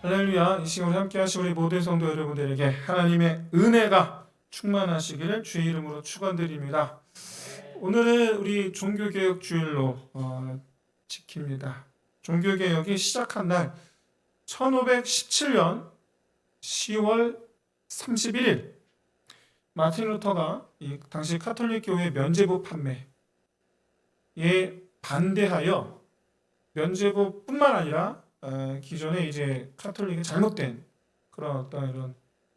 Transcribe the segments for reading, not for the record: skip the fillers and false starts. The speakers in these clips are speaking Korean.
할렐루야. 이 시간 함께 하신 우리 모든 성도 여러분들에게 하나님의 은혜가 충만하시기를 주의 이름으로 축원드립니다. 오늘은 우리 종교개혁 주일로 지킵니다. 종교개혁이 시작한 날 1517년 10월 31일 마틴 루터가 이 당시 카톨릭 교회 면죄부 판매에 반대하여 면죄부뿐만 아니라 기존에 이제 카톨릭의 잘못된 그런 어떤 이런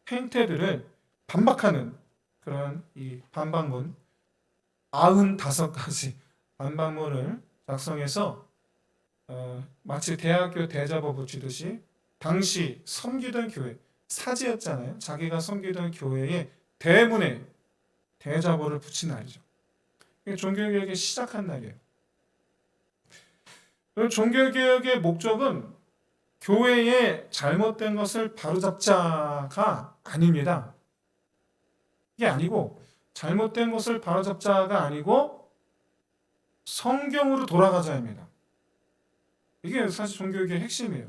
행태들을 반박하는 그런 이 반박문 95가지 반박문을 작성해서 마치 대학교 대자보 붙이듯이 당시 섬기던 교회 사제였잖아요. 자기가 섬기던 교회의 대문에 대자보를 붙인 날이죠. 이게 종교개혁이 시작한 날이에요. 종교개혁의 목적은 교회의 잘못된 것을 바로잡자가 아닙니다. 이게 아니고 잘못된 것을 바로잡자가 아니고 성경으로 돌아가자입니다. 이게 사실 종교개혁의 핵심이에요.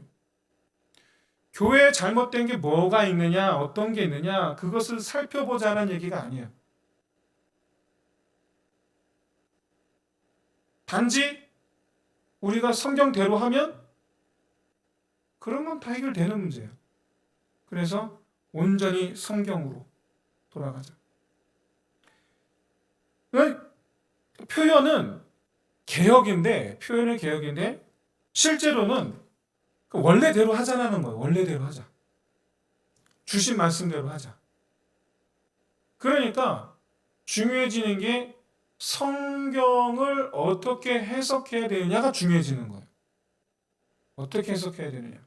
교회에 잘못된 게 뭐가 있느냐, 어떤 게 있느냐, 그것을 살펴보자는 얘기가 아니에요. 단지 우리가 성경대로 하면 그러면 다 해결되는 문제예요. 그래서 온전히 성경으로 돌아가자. 표현은 개혁인데 실제로는 원래대로 하자라는 거예요. 원래대로 하자. 주신 말씀대로 하자. 그러니까 중요해지는 게 성경을 어떻게 해석해야 되느냐가 중요해지는 거예요. 어떻게 해석해야 되느냐.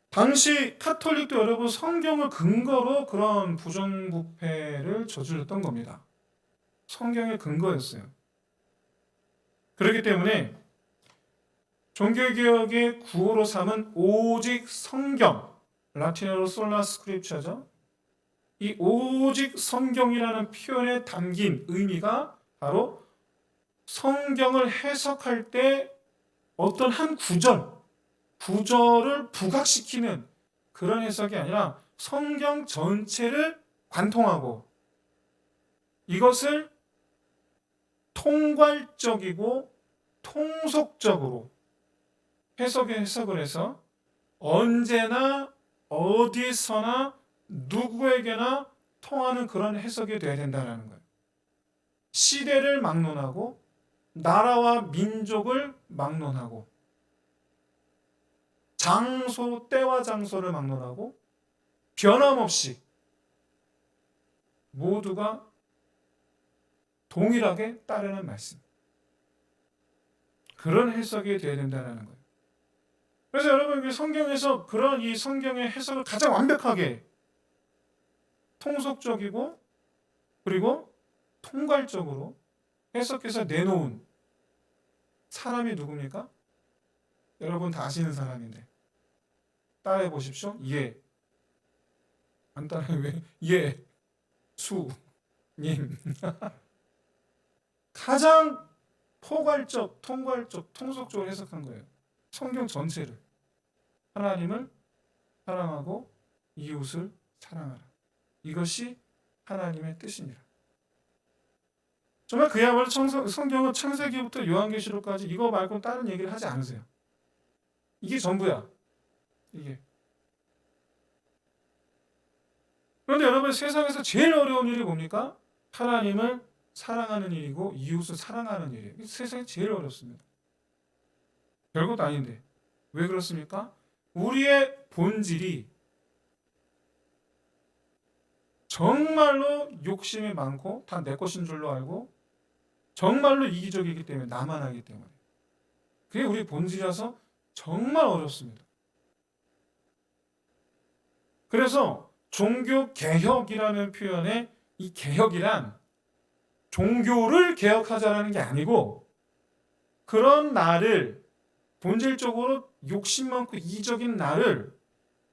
당시 카톨릭도 여러분 성경을 근거로 그런 부정부패를 저질렀던 겁니다. 성경의 근거였어요. 그렇기 때문에 종교개혁의 구호로 삼은 오직 성경, 라틴어로 솔라 스크립처죠. 이 오직 성경이라는 표현에 담긴 의미가 바로 성경을 해석할 때 어떤 한 구절을 부각시키는 그런 해석이 아니라 성경 전체를 관통하고 이것을 통괄적이고 통속적으로 해석을 해서 언제나 어디서나 누구에게나 통하는 그런 해석이 되어야 된다는 거예요. 시대를 막론하고 나라와 민족을 막론하고 때와 장소를 막론하고 변함없이 모두가 동일하게 따르는 말씀. 그런 해석이 되어야 된다는 거예요. 그래서 여러분 성경에서 그런 이 성경의 해석을 가장 완벽하게 통속적이고 그리고 통괄적으로 해석해서 내놓은 사람이 누굽니까? 여러분 다 아시는 사람인데 따라해 보십시오. 안 따라해 왜? 예수님. 가장 포괄적, 통괄적, 통속적으로 해석한 거예요. 성경 전체를. 하나님을 사랑하고 이웃을 사랑하라. 이것이 하나님의 뜻입니다. 정말 그야말로 성경은 창세기부터 요한계시록까지 이거 말고 다른 얘기를 하지 않으세요. 이게 전부야. 이게. 그런데 여러분 세상에서 제일 어려운 일이 뭡니까? 하나님을 사랑하는 일이고 이웃을 사랑하는 일이에요. 세상에 제일 어렵습니다. 별것도 아닌데. 왜 그렇습니까? 우리의 본질이 정말로 욕심이 많고 다 내 것인 줄로 알고 정말로 이기적이기 때문에 나만 하기 때문에 그게 우리 본질이라서 정말 어렵습니다. 그래서 종교개혁이라는 표현에 이 개혁이란 종교를 개혁하자라는 게 아니고 그런 나를 본질적으로 욕심 많고 이기적인 나를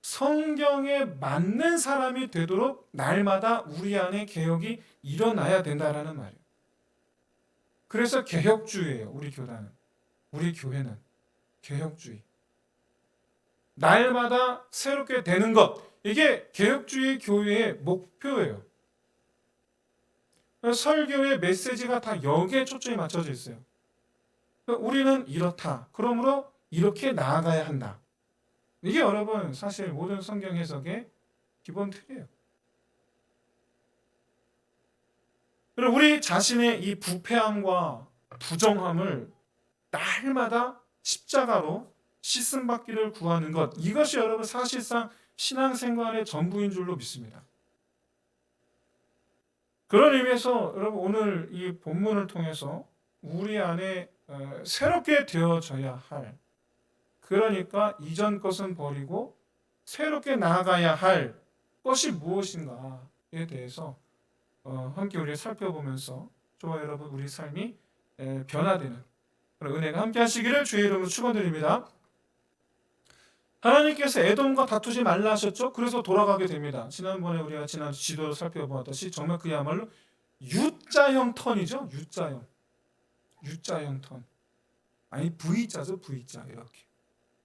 성경에 맞는 사람이 되도록 날마다 우리 안에 개혁이 일어나야 된다라는 말이에요. 그래서 개혁주의예요. 우리 교회는 개혁주의. 날마다 새롭게 되는 것. 이게 개혁주의 교회의 목표예요. 설교의 메시지가 다 여기에 초점이 맞춰져 있어요. 우리는 이렇다. 그러므로 이렇게 나아가야 한다. 이게 여러분 사실 모든 성경 해석의 기본 틀이에요. 그리고 우리 자신의 이 부패함과 부정함을 날마다 십자가로 씻음받기를 구하는 것, 이것이 여러분 사실상 신앙생활의 전부인 줄로 믿습니다. 그런 의미에서 여러분 오늘 이 본문을 통해서 우리 안에 새롭게 되어져야 할, 그러니까 이전 것은 버리고 새롭게 나아가야 할 것이 무엇인가에 대해서 함께 우리 살펴보면서 저와 여러분 우리 삶이 변화되는 그런 은혜가 함께 하시기를 주의 이름으로 축원드립니다. 하나님께서 에돔과 다투지 말라 하셨죠? 그래서 돌아가게 됩니다. 지난번에 우리가 지난 지도를 살펴보았듯이 정말 그야말로 U자형 턴이죠. U자형 턴. 아니 V자죠. V자. 이렇게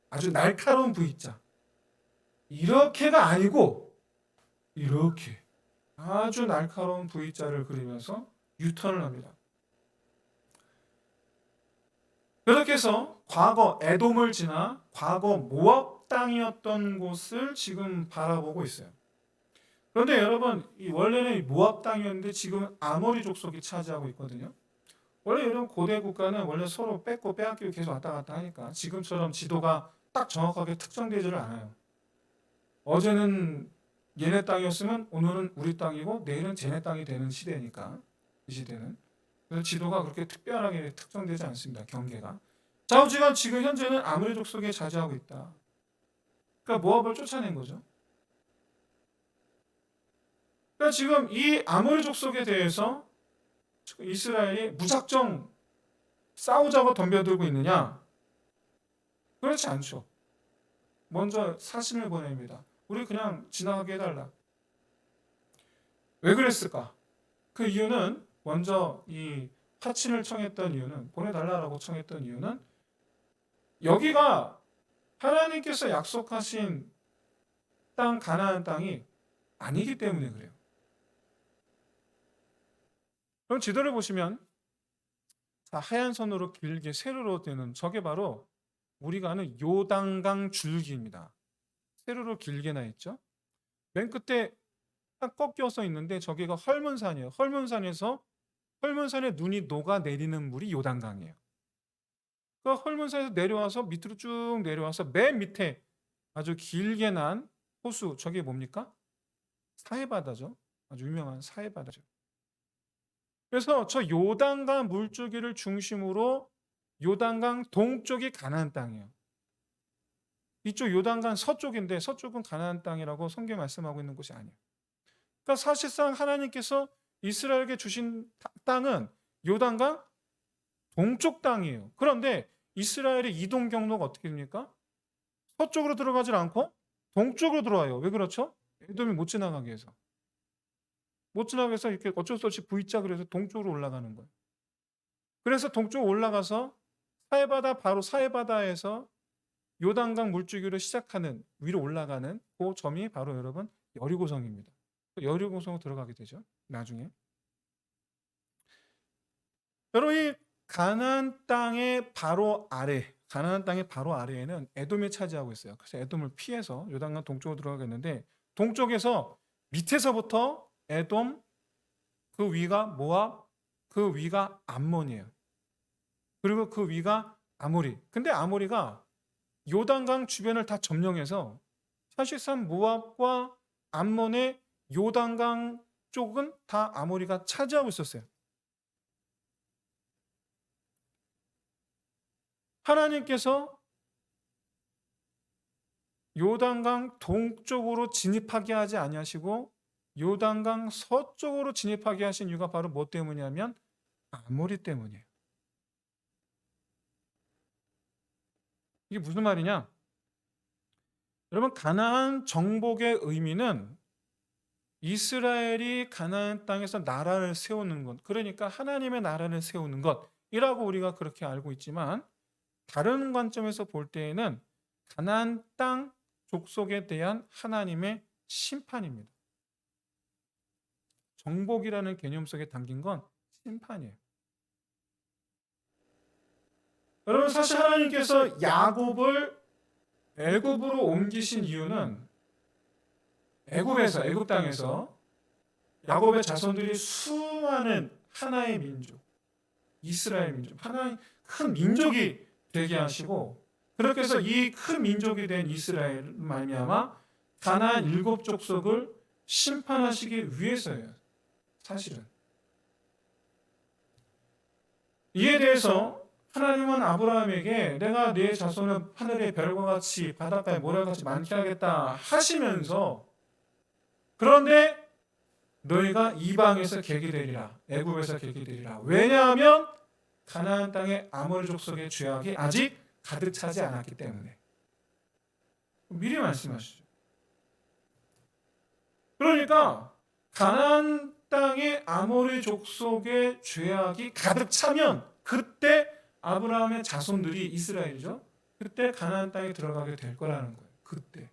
아주 날카로운 V자. 이렇게가 아니고 이렇게 아주 날카로운 V자를 그리면서 유턴을 합니다. 그렇게 해서 과거 에돔을 지나 과거 모압 땅이었던 곳을 지금 바라보고 있어요. 그런데 여러분, 원래는 모압 땅이었는데 지금 아모리 족속이 차지하고 있거든요. 원래 이런 고대 국가는 원래 서로 뺏고 빼앗기고 계속 왔다 갔다 하니까 지금처럼 지도가 딱 정확하게 특정되지를 않아요. 어제는 얘네 땅이었으면 오늘은 우리 땅이고 내일은 쟤네 땅이 되는 시대니까, 이 시대는. 그래서 지도가 그렇게 특별하게 특정되지 않습니다. 경계가. 좌우지간 지금 현재는 아모리 족속에 차지하고 있다. 그러니까 모압을 쫓아낸 거죠. 그러니까 지금 이 아모리 족속에 대해서 이스라엘이 무작정 싸우자고 덤벼들고 있느냐? 그렇지 않죠. 먼저 사신을 보냅니다. 우리 그냥 지나가게 해달라. 왜 그랬을까? 그 이유는 먼저 이 파친을 청했던 이유는, 보내달라고 청했던 이유는 여기가 하나님께서 약속하신 땅, 가나안 땅이 아니기 때문에 그래요. 그럼 지도를 보시면 하얀 선으로 길게 세로로 되는 저게 바로 우리가 아는 요단강 줄기입니다. 세로로 길게 나 있죠. 맨 끝에 딱 꺾여서 있는데 저기가 헐문산이에요. 헐문산에 눈이 녹아 내리는 물이 요단강이에요. 그 헐문산에서 내려와서 밑으로 쭉 내려와서 맨 밑에 아주 길게 난 호수, 저게 뭡니까? 사해바다죠. 아주 유명한 사해바다죠. 그래서 저 요단강 물줄기를 중심으로 요단강 동쪽이 가나안 땅이에요. 이쪽 요단강 서쪽인데 서쪽은 가나안 땅이라고 성경이 말씀하고 있는 곳이 아니에요. 그러니까 사실상 하나님께서 이스라엘에게 주신 땅은 요단강 동쪽 땅이에요. 그런데 이스라엘의 이동 경로가 어떻게 됩니까? 서쪽으로 들어가질 않고 동쪽으로 들어와요. 왜 그렇죠? 에돔이 못 지나가게 해서. 못 지나가게 해서 이렇게 어쩔 수 없이 V자 그래서 동쪽으로 올라가는 거예요. 그래서 동쪽으로 올라가서 사해바다, 바로 사해바다에서 요단강 물줄기로 시작하는, 위로 올라가는 그 점이 바로 여러분 여리고성입니다. 여리고성으로 들어가게 되죠. 나중에. 여러분 이 가나안 땅의 바로 아래, 가나안 땅의 바로 아래에는 에돔이 차지하고 있어요. 그래서 에돔을 피해서 요단강 동쪽으로 들어가겠는데, 동쪽에서 밑에서부터 에돔, 그 위가 모압, 그 위가 암몬이에요. 그리고 그 위가 아모리. 근데 아모리가 요단강 주변을 다 점령해서 사실상 모압과 암몬의 요단강 쪽은 다 아모리가 차지하고 있었어요. 하나님께서 요단강 동쪽으로 진입하게 하지 아니하시고 요단강 서쪽으로 진입하게 하신 이유가 바로 뭐 때문이냐면 아모리 때문이에요. 이게 무슨 말이냐? 여러분 가나안 정복의 의미는 이스라엘이 가나안 땅에서 나라를 세우는 것, 그러니까 하나님의 나라를 세우는 것이라고 우리가 그렇게 알고 있지만, 다른 관점에서 볼 때에는 가나안 땅 족속에 대한 하나님의 심판입니다. 정복이라는 개념 속에 담긴 건 심판이에요. 여러분, 사실 하나님께서 야곱을 애굽으로 옮기신 이유는 애굽 땅에서 야곱의 자손들이 수많은 하나의 민족, 이스라엘 민족, 하나의 큰 민족이 되게 하시고, 그렇게 해서 이 큰 민족이 된 이스라엘 말미암아 가나안 7족속을 심판하시기 위해서예요. 사실은 이에 대해서 하나님은 아브라함에게 내가 네 자손은 하늘의 별과 같이 바닷가의 모래같이 많게 하겠다 하시면서, 그런데 너희가 이방에서 객이 되리라, 애굽에서 객이 되리라. 왜냐하면 가나안 땅의 아모리 족속의 죄악이 아직 가득 차지 않았기 때문에. 미리 말씀하시죠. 그러니까 가나안 땅의 아모리 족속의 죄악이 가득 차면 그때 아브라함의 자손들이, 이스라엘이죠, 그때 가나안 땅에 들어가게 될 거라는 거예요. 그때.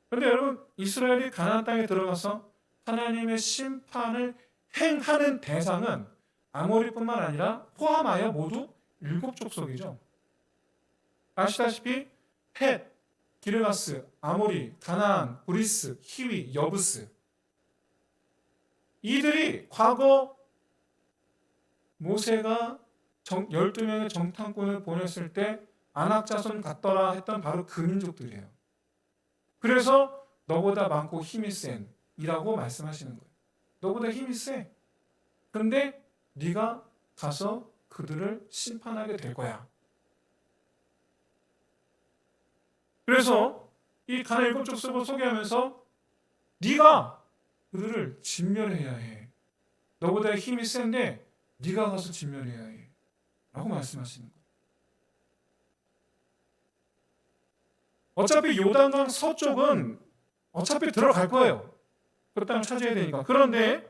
그런데 여러분, 이스라엘이 가나안 땅에 들어가서 하나님의 심판을 행하는 대상은 아모리뿐만 아니라 포함하여 모두 7족속이죠. 아시다시피 헷, 기르가스, 아모리, 가나안, 브리스, 히위, 여부스, 이들이 과거 모세가 12명의 정탐꾼을 보냈을 때 안악자손 같더라 했던 바로 그 민족들이에요. 그래서 너보다 많고 힘이 센 이라고 말씀하시는 거예요. 너보다 힘이 세. 그런데 네가 가서 그들을 심판하게 될 거야. 그래서 이 가나안 7족속을 소개하면서 네가 그들을 진멸해야 해. 너보다 힘이 센데 네가 가서 진멸해야 해. 라고 말씀하시는 거예요. 어차피 요단강 서쪽은 어차피 들어갈 거예요. 그 땅을 차지해야 되니까. 그런데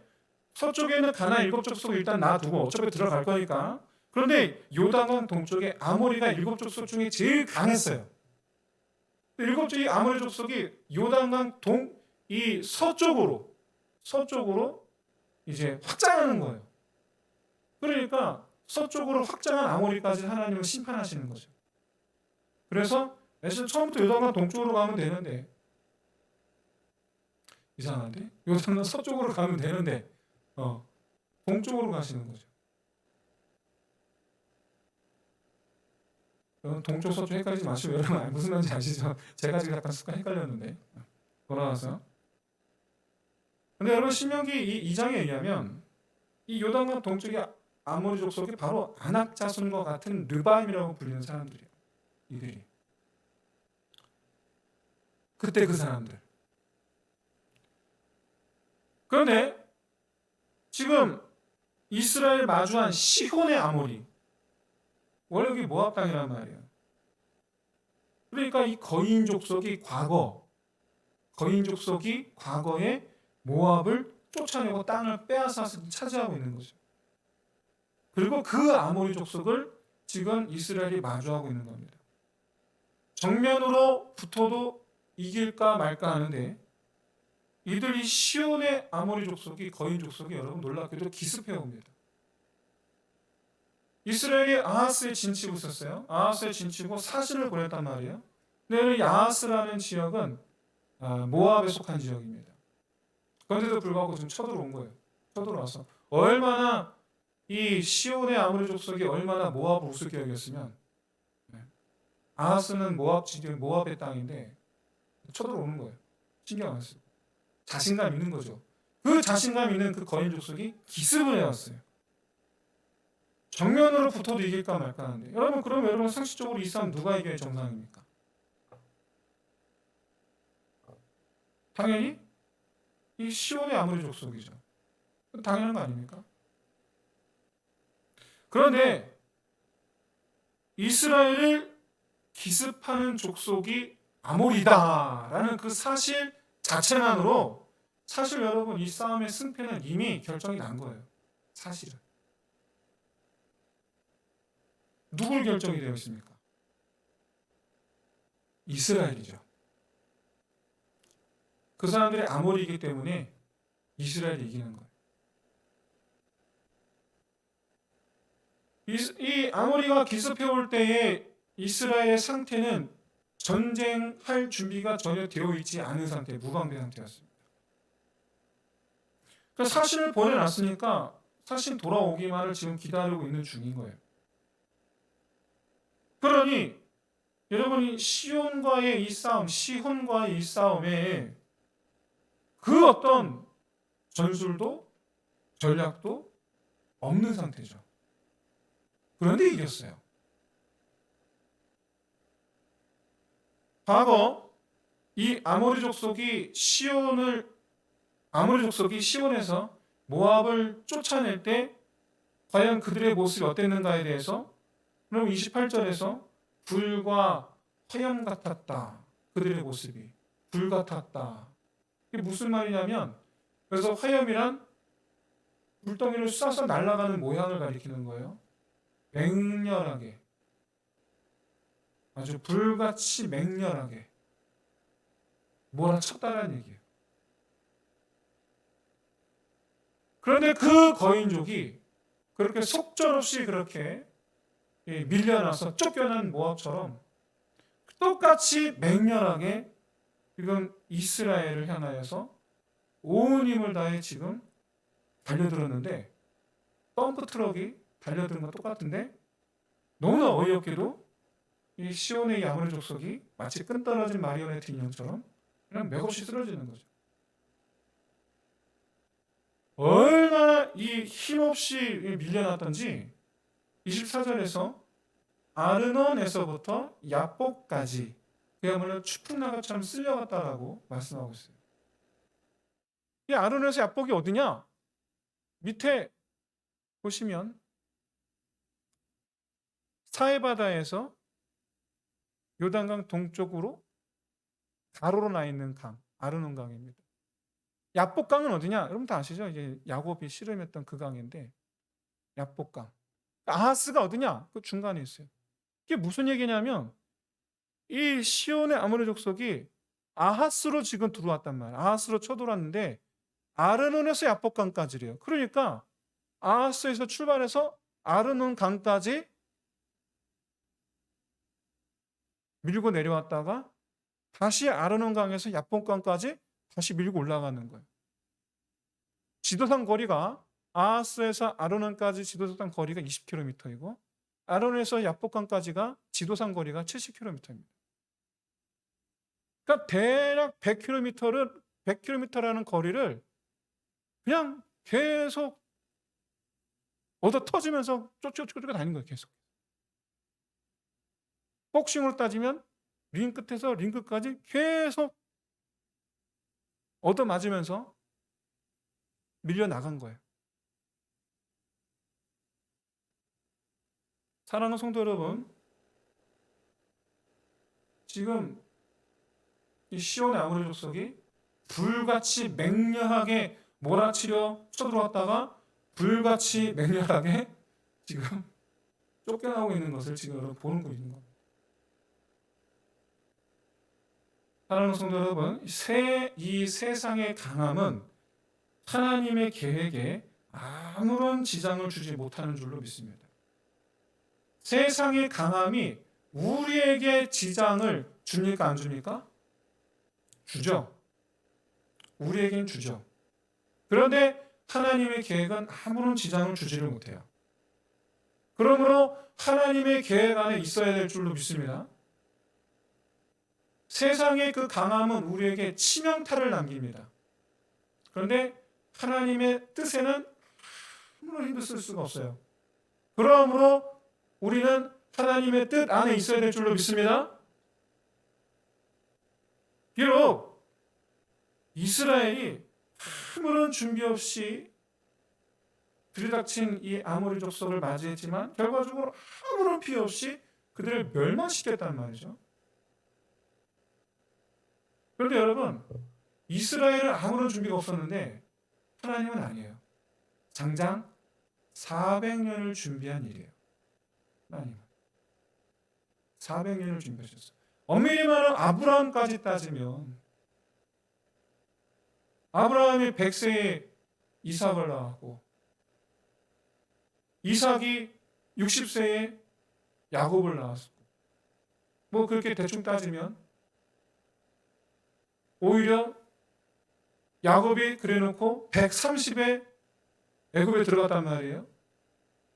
서쪽에는 가나안 7족속 일단 놔두고 어차피 들어갈 거니까. 그런데 요단강 동쪽에 아모리가 7족속 중에 제일 강했어요. 7족의 아모리 족속이 요단강 이 서쪽으로 이제 확장하는 거예요. 그러니까 서쪽으로 확장한 아모리까지 하나님은 심판하시는 거죠. 그래서 애초에 처음부터 요단강 동쪽으로 가면 되는데, 이상한데? 요단강 서쪽으로 가면 되는데 동쪽으로 가시는 거죠. 동쪽 서쪽 헷갈리지 마시고, 여러분 무슨 말인지 아시죠? 제가 지금 약간 습관 헷갈렸는데 돌아와서. 근데 여러분, 신명기 2장에 의하면 이 요단강 동쪽의 아모리 족속이 바로 아낙 자손과 같은 르바임이라고 불리는 사람들이에요. 이들이 그때 그 사람들. 그런데 지금 이스라엘 마주한 시혼의 아모리, 원래 여기 모압 땅이란 말이에요. 그러니까 이 거인 족속이 과거에 모압을 쫓아내고 땅을 빼앗아서 차지하고 있는 거죠. 그리고 그 아모리 족속을 지금 이스라엘이 마주하고 있는 겁니다. 정면으로 붙어도 이길까 말까 하는데, 이들이 시온의 아모리 족속이, 거인 족속이 여러분 놀랍게도 기습해 옵니다. 이스라엘이 아하스에 진치고 있었어요. 아하스에 진치고 사신을 보냈단 말이에요. 근데 이 아하스라는 지역은 모압에 속한 지역입니다. 그런데도 불구하고 지금 쳐들어온 거예요. 쳐들어와서 얼마나 이 시온의 아모리 족속이 얼마나 모압을 우습게 여겼으면, 아하스는 모압의 땅인데 쳐들어오는 거예요. 신경 안 쓰고 자신감 있는 거죠. 그 자신감 있는 그 거인 족속이 기습을 해왔어요. 정면으로 붙어도 이길까 말까 하는데, 여러분 그러면 여러분 상식적으로 이 싸움 누가 이겨야 정상입니까? 당연히 이 시온의 아모리 족속이죠. 당연한 거 아닙니까? 그런데 이스라엘을 기습하는 족속이 아모리다라는 그 사실 자체만으로 사실 여러분 이 싸움의 승패는 이미 결정이 난 거예요. 사실은. 누굴 결정이 되어 있습니까? 이스라엘이죠. 그 사람들이 아모리이기 때문에 이스라엘이 이기는 거예요. 이 아모리가 기습해 올 때에 이스라엘의 상태는 전쟁할 준비가 전혀 되어 있지 않은 상태, 무방비 상태였습니다. 그래서 사신을 보내놨으니까 사신 돌아오기만을 지금 기다리고 있는 중인 거예요. 그러니 여러분이 시온과의 이 싸움, 시혼과의 이 싸움에 그 어떤 전술도 전략도 없는 상태죠. 그런데 이겼어요. 과거 이 아모리 족속이 시온에서 모압을 쫓아낼 때 과연 그들의 모습이 어땠는가에 대해서 그럼 28절에서 불과 화염 같았다. 그들의 모습이 불 같았다. 이게 무슨 말이냐면 그래서 화염이란 불덩이를 쏴서 날아가는 모양을 가리키는 거예요. 맹렬하게 아주 불같이 맹렬하게 몰아쳤다는 얘기예요. 그런데 그 거인족이 그렇게 속절없이 그렇게 밀려나서 쫓겨난 모압처럼 똑같이 맹렬하게 지금 이스라엘을 향하여서 온 힘을 다해 지금 달려들었는데 덤프 트럭이 달려드는 건 똑같은데 너무나 어이없게도 이 시온의 아모리 족속이 마치 끈떨어진 마리오네트 인형처럼 그냥 맥없이 쓰러지는 거죠. 얼마나 이 힘없이 밀려났던지 24절에서 아르논에서부터 야복까지 그야말로 추풍나가처럼 쓸려갔다라고 말씀하고 있어요. 이 아르논에서 야복이 어디냐? 밑에 보시면 사해바다에서 요단강 동쪽으로 가로로 나 있는 강, 아르논 강입니다. 야복강은 어디냐? 여러분 다 아시죠? 이제 야곱이 씨름했던 그 강인데 야복강. 아하스가 어디냐? 그 중간에 있어요. 이게 무슨 얘기냐면 이 시온의 아모리 족속이 아하스로 지금 들어왔단 말이에요. 아하스로 쳐들어왔는데 아르논에서 야복강까지래요. 그러니까 아하스에서 출발해서 아르논 강까지 밀고 내려왔다가 다시 아르논 강에서 야복강까지 다시 밀고 올라가는 거예요. 지도상 거리가 아하스에서 아르논까지 지도상 거리가 20km이고 아르논에서 야복강까지가 지도상 거리가 70km입니다. 그러니까 대략 100km라는 거리를 그냥 계속 얻어 터지면서 쫓겨 다니는 거예요. 계속. 복싱으로 따지면 링 끝에서 링 끝까지 계속 얻어 맞으면서 밀려나간 거예요. 사랑하는 성도 여러분, 지금 이 시온의 아모리 족속이 불같이 맹렬하게 몰아치려 쳐들어왔다가 불같이 맹렬하게 지금 쫓겨나고 있는 것을 지금 여러분 보는 거 있는 겁니다. 사랑하는 성도 여러분, 이 세상의 강함은 하나님의 계획에 아무런 지장을 주지 못하는 줄로 믿습니다. 세상의 강함이 우리에게 지장을 줍니까? 안 줍니까? 주죠. 우리에겐 주죠. 그런데 하나님의 계획은 아무런 지장을 주지를 못해요. 그러므로 하나님의 계획 안에 있어야 될 줄로 믿습니다. 세상의 그 강함은 우리에게 치명타를 남깁니다. 그런데 하나님의 뜻에는 아무런 힘도 쓸 수가 없어요. 그러므로 우리는 하나님의 뜻 안에 있어야 될 줄로 믿습니다. 비록 이스라엘이 아무런 준비 없이 들이닥친 이 아모리 족속을 맞이했지만 결과적으로 아무런 피해 없이 그들을 멸망시켰단 말이죠. 그런데 여러분, 이스라엘은 아무런 준비가 없었는데 하나님은 아니에요. 장장 400년을 준비한 일이에요. 하나님은 400년을 준비하셨어요. 엄밀히 말하면 아브라함까지 따지면 아브라함이 100세에 이삭을 낳았고 이삭이 60세에 야곱을 낳았고 뭐 그렇게 대충 따지면 오히려 야곱이 그래놓고 130에 애굽에 들어갔단 말이에요.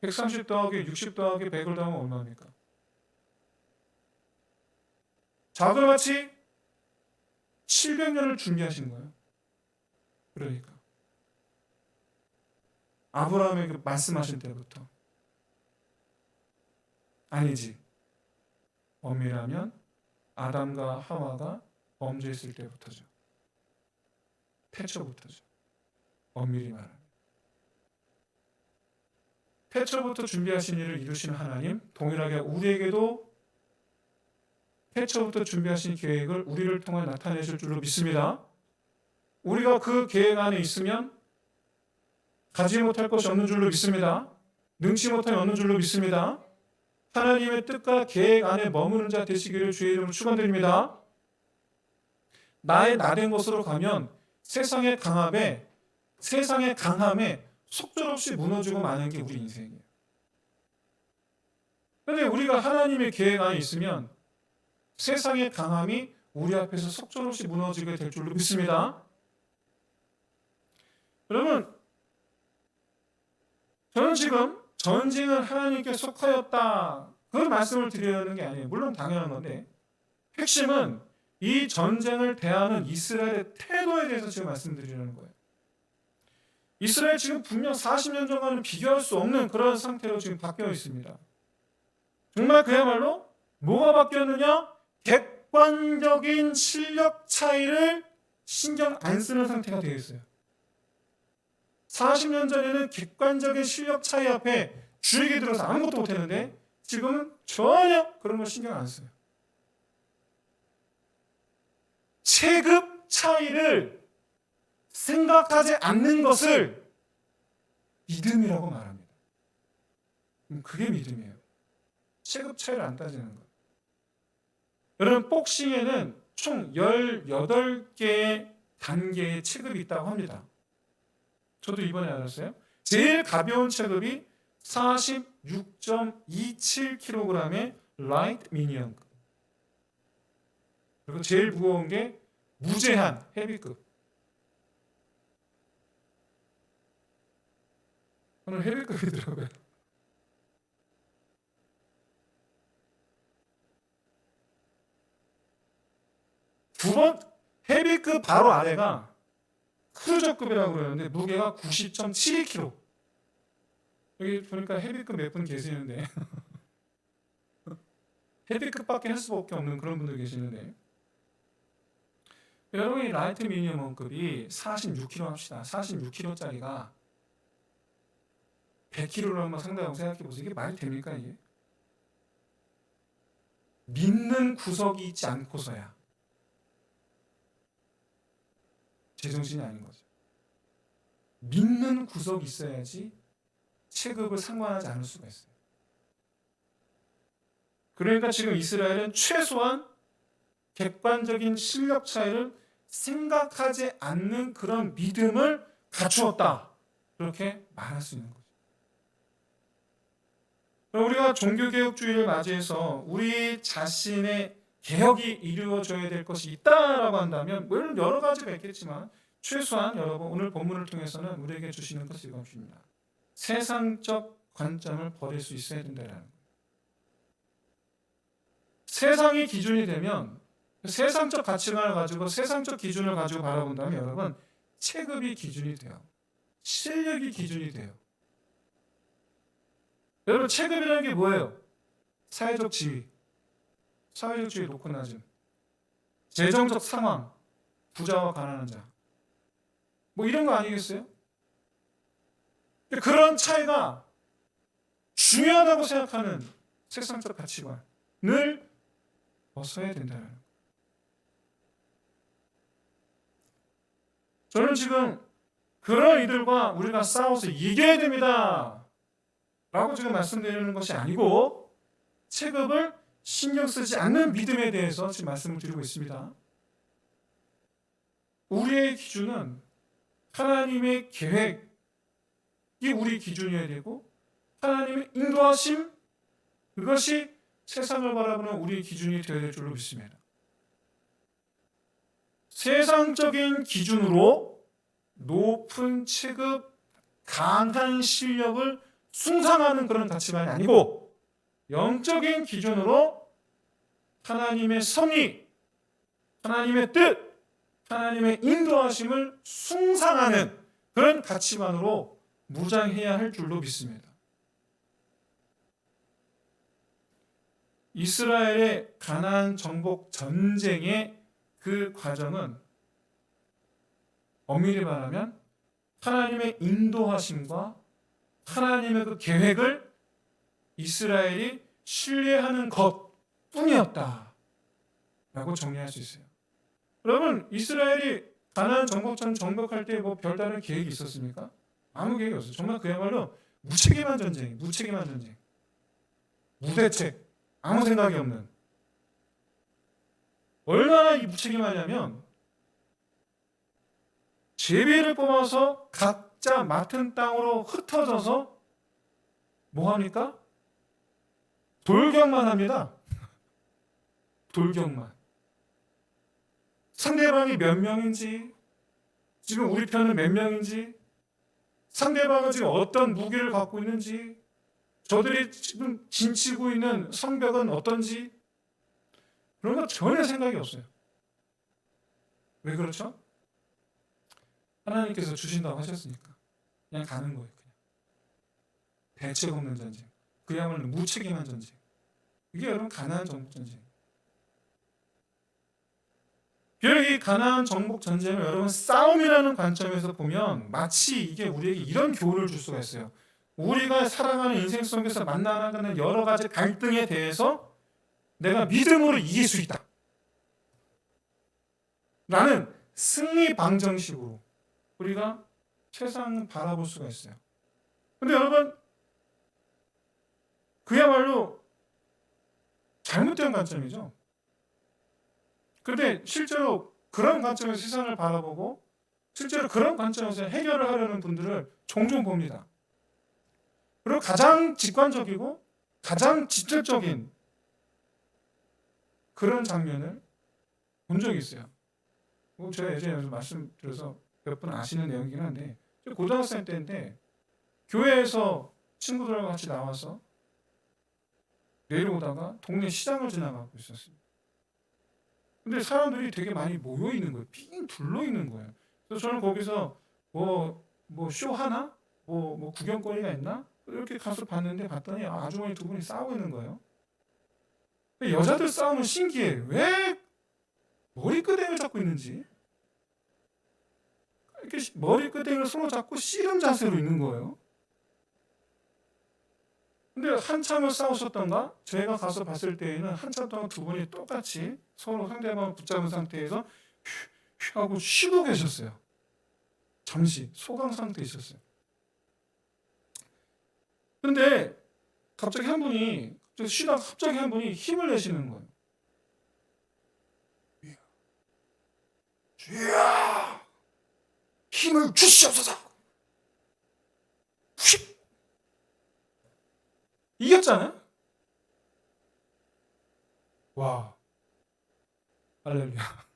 130 더하기 60 더하기 100을 더하면 얼마입니까? 자그마치 700년을 준비하신 거예요. 그러니까 아브라함에게 말씀하실 때부터 아니지. 엄밀하면 아담과 하와가 범죄했을 때부터죠. 태초부터죠. 엄밀히 말하면 태초부터 준비하신 일을 이루시는 하나님, 동일하게 우리에게도 태초부터 준비하신 계획을 우리를 통해 나타내실 줄로 믿습니다. 우리가 그 계획 안에 있으면 가지 못할 것이 없는 줄로 믿습니다. 능치 못함이 없는 줄로 믿습니다. 하나님의 뜻과 계획 안에 머무는 자 되시기를 주의 이름으로 축원드립니다. 나의 나된 것으로 가면 세상의 강함에 속절없이 무너지고 마는 게 우리 인생이에요. 그런데 우리가 하나님의 계획 안에 있으면 세상의 강함이 우리 앞에서 속절없이 무너지게 될 줄로 믿습니다. 여러분, 저는 지금 전쟁은 하나님께 속하였다 그 말씀을 드리려는 게 아니에요. 물론 당연한 건데 핵심은 이 전쟁을 대하는 이스라엘의 태도에 대해서 지금 말씀드리려는 거예요. 이스라엘 지금 분명 40년 전과는 비교할 수 없는 그런 상태로 지금 바뀌어 있습니다. 정말 그야말로 뭐가 바뀌었느냐? 객관적인 실력 차이를 신경 안 쓰는 상태가 되어 있어요. 40년 전에는 객관적인 실력 차이 앞에 주눅이 들어서 아무것도 못했는데 지금은 전혀 그런 걸 신경 안 써요. 체급 차이를 생각하지 않는 것을 믿음이라고 말합니다. 그게 믿음이에요. 체급 차이를 안 따지는 것. 여러분, 복싱에는 총 18개의 단계의 체급이 있다고 합니다. 저도 이번에 알았어요. 제일 가벼운 체급이 46.27kg의 라이트 미니언급. 그리고 제일 무거운 게 무제한 헤비급. 오늘 헤비급이더라고요. 두 번 헤비급 바로 아래가 크루저급이라고 그러는데 무게가 90.72kg. 여기 보니까 헤비급 몇 분 계시는데 헤비급밖에 할 수밖에 없는 그런 분들 계시는데 여러분이 라이트 미니멈급이 46kg 합시다. 46kg짜리가 100kg로 한번 상대하고 생각해보세요. 이게 말이 됩니까 이게? 믿는 구석이 있지 않고서야 제정신이 아닌 거죠. 믿는 구석이 있어야지 체급을 상관하지 않을 수가 있어요. 그러니까 지금 이스라엘은 최소한 객관적인 실력 차이를 생각하지 않는 그런 믿음을 갖추었다. 그렇게 말할 수 있는 거죠. 우리가 종교개혁주의를 맞이해서 우리 자신의 개혁이 이루어져야 될 것이 있다라고 한다면 물론 여러 가지가 있겠지만 최소한 여러분 오늘 본문을 통해서는 우리에게 주시는 것이 이것입니다. 세상적 관점을 버릴 수 있어야 된다는 거예요. 세상이 기준이 되면 세상적 가치관을 가지고 세상적 기준을 가지고 바라본다면 여러분 체급이 기준이 돼요. 실력이 기준이 돼요. 여러분 체급이라는 게 뭐예요? 사회적 지위, 사회적 지위 높고 낮음, 재정적 상황, 부자와 가난한 자, 뭐 이런 거 아니겠어요? 그런 차이가 중요하다고 생각하는 세상적 가치관을 벗어야 된다는 거예요. 저는 지금 그런 이들과 우리가 싸워서 이겨야 됩니다 라고 지금 말씀드리는 것이 아니고 체급을 신경 쓰지 않는 믿음에 대해서 지금 말씀을 드리고 있습니다. 우리의 기준은 하나님의 계획이 우리 기준이어야 되고 하나님의 인도하심, 그것이 세상을 바라보는 우리의 기준이 되어야 될 줄로 믿습니다. 세상적인 기준으로 높은 체급, 강한 실력을 숭상하는 그런 가치관이 아니고 영적인 기준으로 하나님의 섭리, 하나님의 뜻, 하나님의 인도하심을 숭상하는 그런 가치관으로 무장해야 할 줄로 믿습니다. 이스라엘의 가나안 정복 전쟁의 그 과정은 엄밀히 말하면 하나님의 인도하심과 하나님의 그 계획을 이스라엘이 신뢰하는 것뿐이었다 라고 정리할 수 있어요. 여러분, 이스라엘이 가나안 정복전 정복할 때 뭐 별다른 계획이 있었습니까? 아무 계획이 없어요. 정말 그야말로 무책임한 전쟁, 무대책, 아무 생각이 없는. 얼마나 이 무책임하냐면 제비를 뽑아서 각자 맡은 땅으로 흩어져서 뭐 합니까? 돌격만 합니다. 돌격만. 상대방이 몇 명인지, 지금 우리 편은 몇 명인지, 상대방은 지금 어떤 무기를 갖고 있는지, 저들이 지금 진치고 있는 성벽은 어떤지, 그런 거 전혀 생각이 없어요. 왜 그렇죠? 하나님께서 주신다고 하셨으니까 그냥 가는 거예요. 그냥 대책 없는 전쟁, 그야말로 무책임한 전쟁. 이게 여러분 가나안 정복 전쟁. 이 가나안 정복 전쟁을 여러분 싸움이라는 관점에서 보면 마치 이게 우리에게 이런 교훈을 줄 수가 있어요. 우리가 살아가는 인생 속에서 만나는 여러 가지 갈등에 대해서 내가 믿음으로 이길 수 있다 라는 승리 방정식으로 우리가 세상을 바라볼 수가 있어요. 근데 여러분, 그야말로 잘못된 관점이죠. 그런데 실제로 그런 관점에서 세상을 바라보고 실제로 그런 관점에서 해결을 하려는 분들을 종종 봅니다. 그리고 가장 직관적이고 가장 직접적인 그런 장면을 본 적이 있어요. 제가 예전에 말씀드려서 몇 분 아시는 내용이긴 한데, 고등학생 때인데 교회에서 친구들과 같이 나와서 내려오다가 동네 시장을 지나가고 있었어요. 근데 사람들이 되게 많이 모여 있는 거예요. 삥 둘러 있는 거예요. 그래서 저는 거기서 뭐 쇼 하나? 뭐 구경거리가 있나? 이렇게 가서 봤더니 아주머니 두 분이 싸우고 있는 거예요. 여자들 싸우면 신기해. 왜 머리끄댕이를 잡고 있는지. 이렇게 머리끄댕이를 서로 잡고 씨름 자세로 있는 거예요. 근데 한참을 싸우셨던가? 제가 가서 봤을 때에는 한참 동안 두 분이 똑같이 서로 상대방을 붙잡은 상태에서 휴 하고 쉬고 계셨어요. 잠시 소강 상태에 있었어요. 근데 갑자기 한 분이 쉬다가 갑자기 한 분이 힘을 내시는 거예요. 주야, 힘을 주시옵소서. 휙! 이겼잖아요. 와, 할렐루야.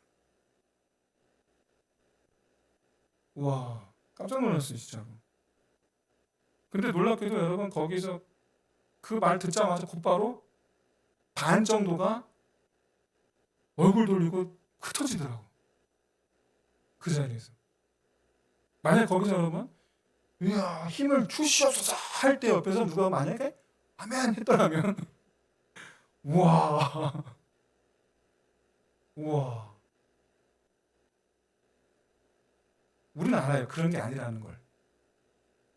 와, 깜짝 놀랐어요, 진짜로. 근데 놀랍게도 여러분, 거기서 그 말 듣자마자 곧바로 반 정도가 얼굴 돌리고 흩어지더라고. 그 자리에서. 만약 거기서 여러분, 이야, 힘을 주시옵소서 할 때 옆에서 누가 만약에 아멘 했더라면 우와, 우리는 알아요. 그런 게 아니라는 걸.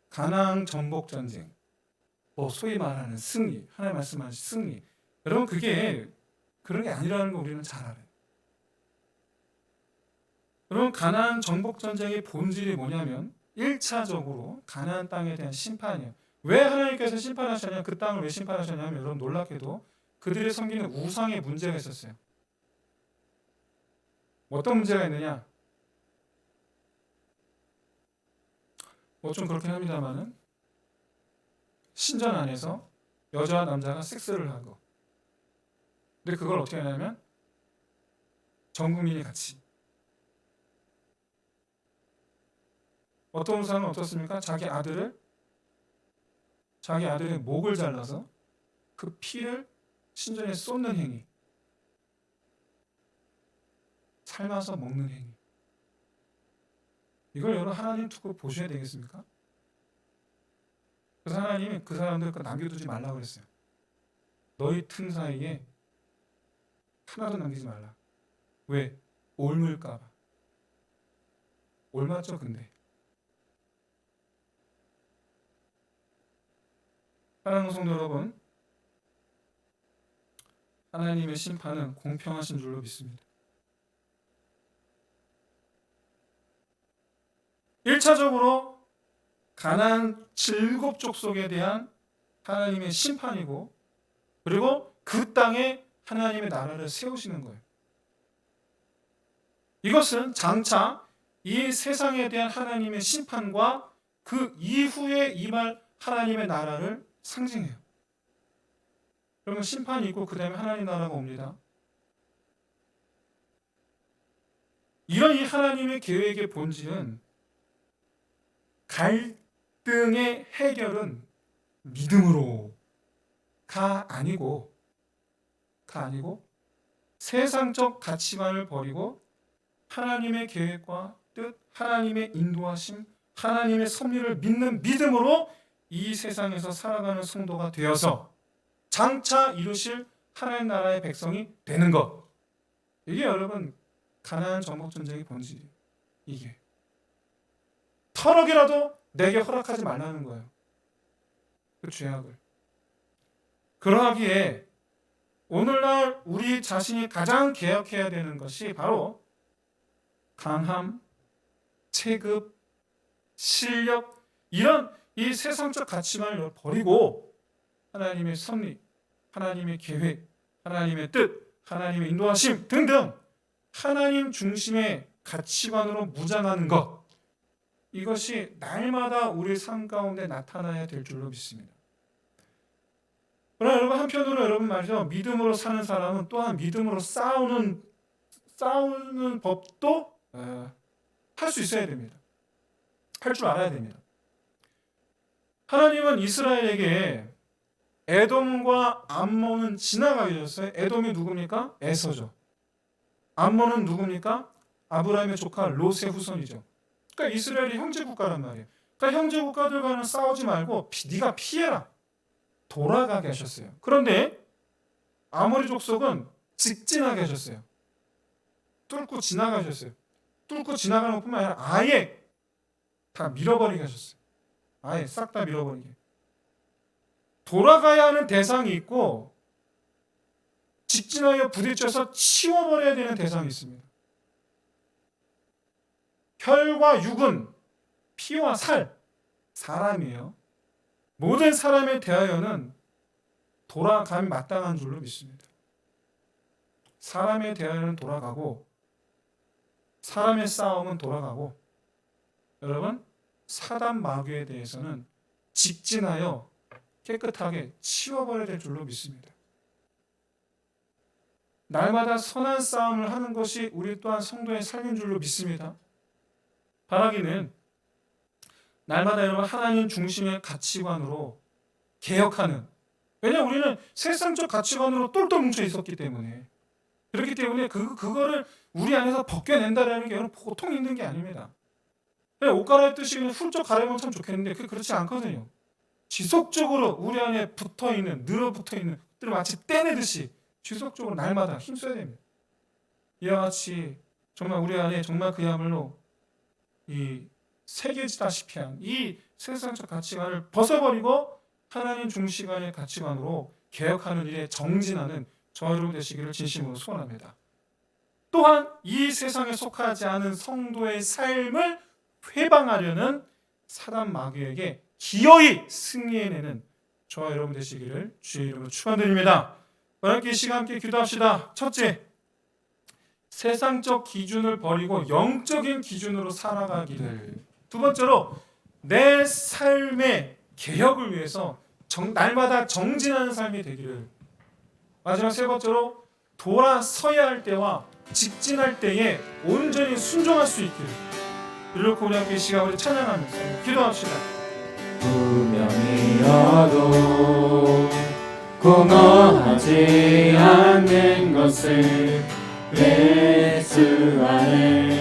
가나안 정복 전쟁, 소위 말하는 승리, 하나님 말씀하신 승리, 여러분 그게 그런 게 아니라는 거 우리는 잘 알아요. 여러분, 가나안 정복 전쟁의 본질이 뭐냐면 1차적으로 가나안 땅에 대한 심판이에요. 왜 하나님께서 심판하셨냐, 그 땅을 왜 심판하셨냐면 여러분 놀랍게도 그들이 섬기는 우상에 문제가 있었어요. 어떤 문제가 있느냐? 뭐 좀 그렇긴 합니다만은 신전 안에서 여자와 남자가 섹스를 하고, 근데 그걸 어떻게 하냐면 전 국민이 같이, 어떤 우상은 어떻습니까? 자기 아들의 목을 잘라서 그 피를 신전에 쏟는 행위, 삶아서 먹는 행위. 이걸 여러분 하나님 두고 보셔야 되겠습니까? 그래서 하나님이 그 사람들 거 남겨두지 말라고 그랬어요. 너희 틈 사이에 하나도 남기지 말라. 왜? 옮을까봐. 옮았죠, 근데. 사랑하는 성도 여러분, 하나님의 심판은 공평하신 줄로 믿습니다. 1차적으로 가나안 7족속에 대한 하나님의 심판이고, 그리고 그 땅에 하나님의 나라를 세우시는 거예요. 이것은 장차 이 세상에 대한 하나님의 심판과 그 이후에 임할 하나님의 나라를 상징해요. 그러면 심판이 있고 그 다음에 하나님 나라가 옵니다. 이런 이 하나님의 계획의 본질은 갈등의 해결은 믿음으로가 아니고 세상적 가치관을 버리고 하나님의 계획과 뜻, 하나님의 인도하심, 하나님의 섭리를 믿는 믿음으로 이 세상에서 살아가는 성도가 되어서 장차 이루실 하나님 나라의 백성이 되는 것. 이게 여러분 가나안 정복 전쟁의 본질이에요. 이게 터럭이라도 내게 허락하지 말라는 거예요. 그 죄악을. 그러하기에 오늘날 우리 자신이 가장 개혁해야 되는 것이 바로 강함, 체급, 실력, 이런 이 세상적 가치관을 버리고 하나님의 섭리, 하나님의 계획, 하나님의 뜻, 하나님의 인도하심 등등 하나님 중심의 가치관으로 무장하는 것, 이것이 날마다 우리 삶 가운데 나타나야 될 줄로 믿습니다. 그러나 여러분, 한편으로 여러분 말이죠, 믿음으로 사는 사람은 또한 믿음으로 싸우는 법도 할 수 있어야 됩니다. 할 줄 알아야 됩니다. 하나님은 이스라엘에게 에돔과 암몬은 지나가게 하셨어요. 에돔이 누굽니까? 에서죠. 암몬은 누굽니까? 아브라함의 조카 롯의 후손이죠. 그러니까 이스라엘이 형제 국가란 말이에요. 그러니까 형제 국가들과는 싸우지 말고 네가 피해라. 돌아가게 하셨어요. 그런데 아모리 족속은 직진하게 하셨어요. 뚫고 지나가셨어요. 뚫고 지나가는 것뿐만 아니라 아예 다 밀어버리게 하셨어요. 아예 싹 다 밀어버리게. 돌아가야 하는 대상이 있고 직진하여 부딪혀서 치워버려야 되는 대상이 있습니다. 혈과 육은 피와 살, 사람이에요. 모든 사람에 대하여는 돌아감이 마땅한 줄로 믿습니다. 사람에 대하여는 돌아가고 사람의 싸움은 돌아가고, 여러분, 사단 마귀에 대해서는 직진하여 깨끗하게 치워버려야 될 줄로 믿습니다. 날마다 선한 싸움을 하는 것이 우리 또한 성도의 삶인 줄로 믿습니다. 바라기는 날마다 여러분 하나님 중심의 가치관으로 개혁하는, 왜냐하면 우리는 세상적 가치관으로 똘똘 뭉쳐 있었기 때문에, 그렇기 때문에 그거를 우리 안에서 벗겨낸다라는 게 보통 있는 게 아닙니다. 옷 갈아입듯이 그냥 훌쩍 갈아입으면 참 좋겠는데 그렇지 않거든요. 지속적으로 우리 안에 붙어있는, 늘어붙어있는 것들을 마치 떼내듯이 지속적으로 날마다 힘써야 됩니다. 이와 같이 정말 우리 안에 정말 그야말로 이 새겨지다시피 한 이 세상적 가치관을 벗어버리고 하나님 중시관의 가치관으로 개혁하는 일에 정진하는 저와 여러분 되시기를 진심으로 소원합니다. 또한 이 세상에 속하지 않은 성도의 삶을 회방하려는 사단 마귀에게 기어이 승리해내는 저와 여러분 되시기를 주의 이름으로 축원드립니다. 오늘 이 시간 함께 기도합시다. 첫째, 세상적 기준을 버리고 영적인 기준으로 살아가기를. 두 번째로, 내 삶의 개혁을 위해서 날마다 정진하는 삶이 되기를. 마지막 세 번째로, 돌아서야 할 때와 직진할 때에 온전히 순종할 수 있기를. 이렇게 우리 함께 이 시간 우리 찬양하면서 기도합시다. 분명히여도 공허하지 않는 것을 예수 안에